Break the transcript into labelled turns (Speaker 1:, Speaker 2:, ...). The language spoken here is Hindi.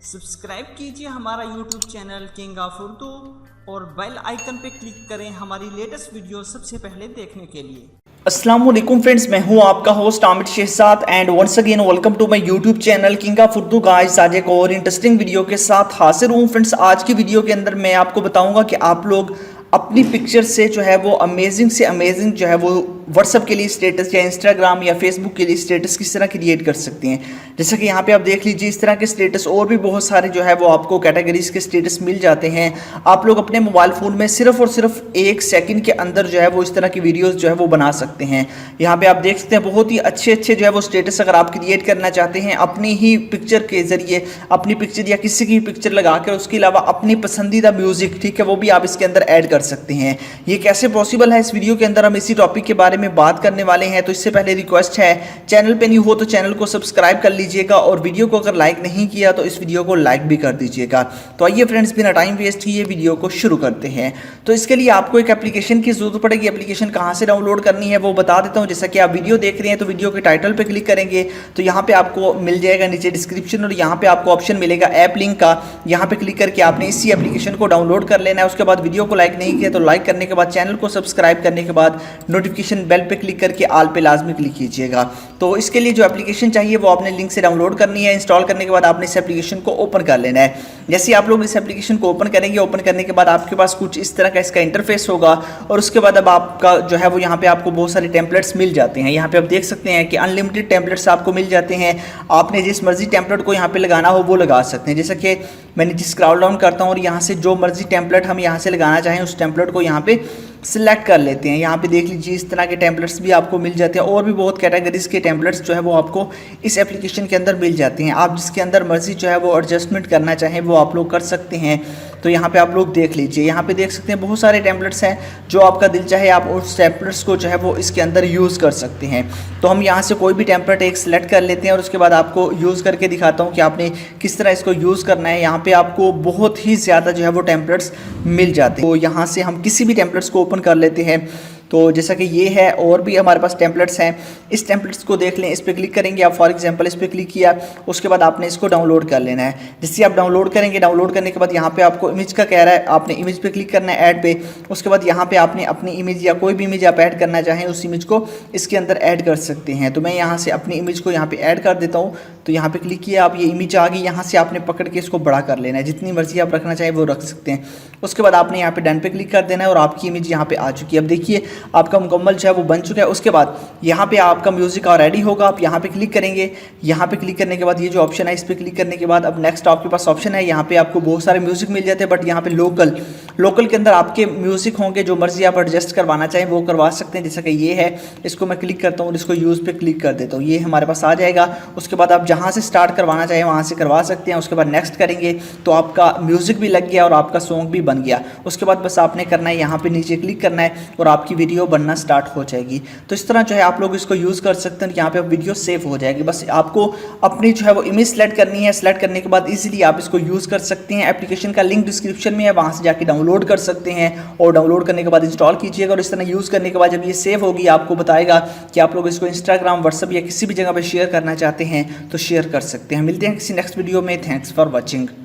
Speaker 1: सब्सक्राइब कीजिए हमारा YouTube channel king of Urdu और बेल आइकन पे क्लिक करें हमारी लेटेस्ट वीडियो सबसे पहले देखने के लिए।
Speaker 2: अस्सलाम वालेकुम फ्रेंड्स, मैं हूं आपका host Aamir Shahzad and once again welcome to my YouTube channel king of Urdu. Guys आज एक और इंटरेस्टिंग वीडियो के साथ हाजिर हूं फ्रेंड्स। आज की वीडियो के अंदर मैं आपको बताऊंगा कि आप लोग अपनी पिक्चर से जो है वो अमेजिंग से अमेजिंग जो है वो व्हाट्सअप के लिए स्टेटस या इंस्टाग्राम या फेसबुक के लिए स्टेटस किस तरह क्रिएट कर सकते हैं। जैसा कि यहाँ पे आप देख लीजिए, इस तरह के स्टेटस और भी बहुत सारे जो है वो आपको कैटेगरीज के स्टेटस मिल जाते हैं। आप लोग अपने मोबाइल फ़ोन में सिर्फ और सिर्फ 1 सेकंड के अंदर जो है वो इस तरह की वीडियोज़ जो है वो बना सकते हैं। यहाँ पे आप देख सकते हैं बहुत ही अच्छे अच्छे जो है वो स्टेटस अगर आप क्रिएट करना चाहते हैं अपनी ही पिक्चर के ज़रिए, अपनी पिक्चर या किसी की पिक्चर लगा कर, उसके अलावा अपनी पसंदीदा म्यूज़िक, ठीक है, वो भी आप इसके अंदर ऐड कर सकते हैं। ये कैसे पॉसिबल है, इस वीडियो के अंदर हम इसी टॉपिक के बारे में बात करने वाले हैं। तो इससे पहले रिक्वेस्ट है, चैनल पे न्यू हो तो चैनल को सब्सक्राइब कर लीजिएगा और वीडियो को अगर लाइक नहीं किया तो इस वीडियो को लाइक भी कर दीजिएगा। तो आइए फ्रेंड्स, बिना टाइम वेस्ट किए वीडियो को शुरू करते हैं। तो इसके लिए आपको एक एप्लीकेशन की जरूरत पड़ेगी। एप्लीकेशन कहाँ से डाउनलोड करनी है वो बता देता हूँ। जैसा कि आप वीडियो देख रहे हैं तो वीडियो के टाइटल पे क्लिक करेंगे तो यहाँ पे आपको मिल जाएगा नीचे डिस्क्रिप्शन और यहाँ पे आपको ऑप्शन मिलेगा ऐप लिंक का। यहाँ पे क्लिक करके आपने इसी एप्लीकेशन को डाउनलोड कर लेना है। उसके बाद वीडियो को लाइक नहीं किया तो लाइक करने के बाद, चैनल को सब्सक्राइब करने के बाद नोटिफिकेशन बेल पे क्लिक करके ऑल पे लाजमी क्लिक कीजिएगा। तो इसके लिए जो एप्लीकेशन चाहिए वो आपने लिंक से डाउनलोड करनी है। इंस्टॉल करने के बाद आपने इस एप्लीकेशन को ओपन कर लेना है। जैसे आप लोग इस एप्लीकेशन को ओपन करेंगे, ओपन करने के बाद आपके पास कुछ इस तरह का इसका इंटरफेस होगा और उसके बाद अब आपका जो है वो यहाँ पे आपको बहुत सारे टेम्पलेट्स मिल जाते हैं। यहाँ पे आप देख सकते हैं कि अनलिमिटेड टेम्पलेट्स आपको मिल जाते हैं। आपने जिस मर्जी टेम्पलेट को यहाँ पे लगाना हो वो लगा सकते हैं। जैसा कि मैंने जिस स्क्रॉल डाउन करता हूँ और यहाँ से जो मर्जी टेम्पलेट हम यहाँ से लगाना चाहें उस टेम्पलेट को यहाँ पे सिलेक्ट कर लेते हैं। यहाँ पे देख लीजिए इस तरह के टेम्पलेट्स भी आपको मिल जाते हैं और भी बहुत कैटेगरीज के टेम्पलेट्स जो है वो आपको इस एप्लीकेशन के अंदर मिल जाते हैं। आप जिसके अंदर मर्जी जो है वो एडजस्टमेंट करना चाहें वो आप लोग कर सकते हैं। तो यहाँ पे आप लोग देख लीजिए, यहाँ पे देख सकते हैं बहुत सारे टेम्पलेट्स हैं। जो आपका दिल चाहे आप उस टेम्पलेट्स को जो है वो इसके अंदर यूज़ कर सकते हैं। तो हम यहाँ से कोई भी टेम्पलेट एक सिलेक्ट कर लेते हैं और उसके बाद आपको यूज़ करके दिखाता हूँ कि आपने किस तरह इसको यूज़ करना है। यहाँ पे आपको बहुत ही ज़्यादा जो है वो टेम्पलेट्स मिल जाते हैं। तो यहाँ से हम किसी भी टेम्पलेट्स को ओपन कर लेते हैं। तो जैसा कि ये है और भी हमारे पास टेम्पलेट्स हैं। इस टेम्पलेट्स को देख लें, इस पर क्लिक करेंगे आप। फॉर एग्जांपल इस पर क्लिक किया, उसके बाद आपने इसको डाउनलोड कर लेना है। जैसे आप डाउनलोड करेंगे, डाउनलोड करने के बाद यहाँ पे आपको इमेज का कह रहा है, आपने इमेज पे क्लिक करना है, ऐड पे। उसके बाद यहाँ पे आपने अपनी इमेज या कोई भी इमेज आप ऐड करना चाहें उस इमेज को इसके अंदर ऐड कर सकते हैं। तो मैं यहाँ से अपनी इमेज को यहाँ पे ऐड कर देता हूँ। तो यहाँ पे क्लिक किया, आप ये इमेज आ गई। यहाँ से आपने पकड़ के इसको बड़ा कर लेना है, जितनी मर्जी आप रखना चाहें वो रख सकते हैं। उसके बाद आपने यहाँ पे डन पे क्लिक कर देना है और आपकी इमेज यहाँ पे आ चुकी है। अब देखिए आपका मुकम्मल जो है वो बन चुका है। उसके बाद यहाँ पे आपका म्यूजिक और रेडी होगा। आप यहाँ पे क्लिक करेंगे, यहाँ पे क्लिक करने के बाद ये जो ऑप्शन है इस पर क्लिक करने के बाद अब नेक्स्ट आपके पास ऑप्शन है। यहाँ पे आपको बहुत सारे म्यूजिक मिल जाते हैं, बट यहाँ पे लोकल के अंदर आपके म्यूजिक होंगे। जो मर्जी आप एडजस्ट करवाना चाहें वो करवा सकते हैं। जैसा कि ये है, इसको मैं क्लिक करता हूँ और इसको यूज़ पे क्लिक कर देता हूँ, ये हमारे पास आ जाएगा। उसके बाद आप जहाँ से स्टार्ट करवाना चाहें वहाँ से करवा सकते हैं। उसके बाद नेक्स्ट करेंगे तो आपका म्यूजिक भी लग गया और आपका सॉन्ग भी बन गया। उसके बाद बस आपने करना है, यहाँ पे नीचे क्लिक करना है और आपकी वीडियो बनना स्टार्ट हो जाएगी। तो इस तरह जो है आप लोग इसको यूज़ कर सकते हैं। यहाँ पे वीडियो सेव हो जाएगी। बस आपको अपनी जो है वो इमेज सेलेक्ट करनी है। सेलेक्ट करने के बाद इजीली आप इसको यूज़ कर सकते हैं। एप्लीकेशन का लिंक डिस्क्रिप्शन में है, वहाँ से जाके डाउनलोड कर सकते हैं और डाउनलोड करने के बाद इंस्टॉल कीजिएगा। और इस तरह यूज़ करने के बाद जब ये सेव होगी आपको बताएगा कि आप लोग इसको इंस्टाग्राम, व्हाट्सएप या किसी भी जगह पर शेयर करना चाहते हैं तो शेयर कर सकते हैं। मिलते हैं किसी नेक्स्ट वीडियो में। Thanks for watching.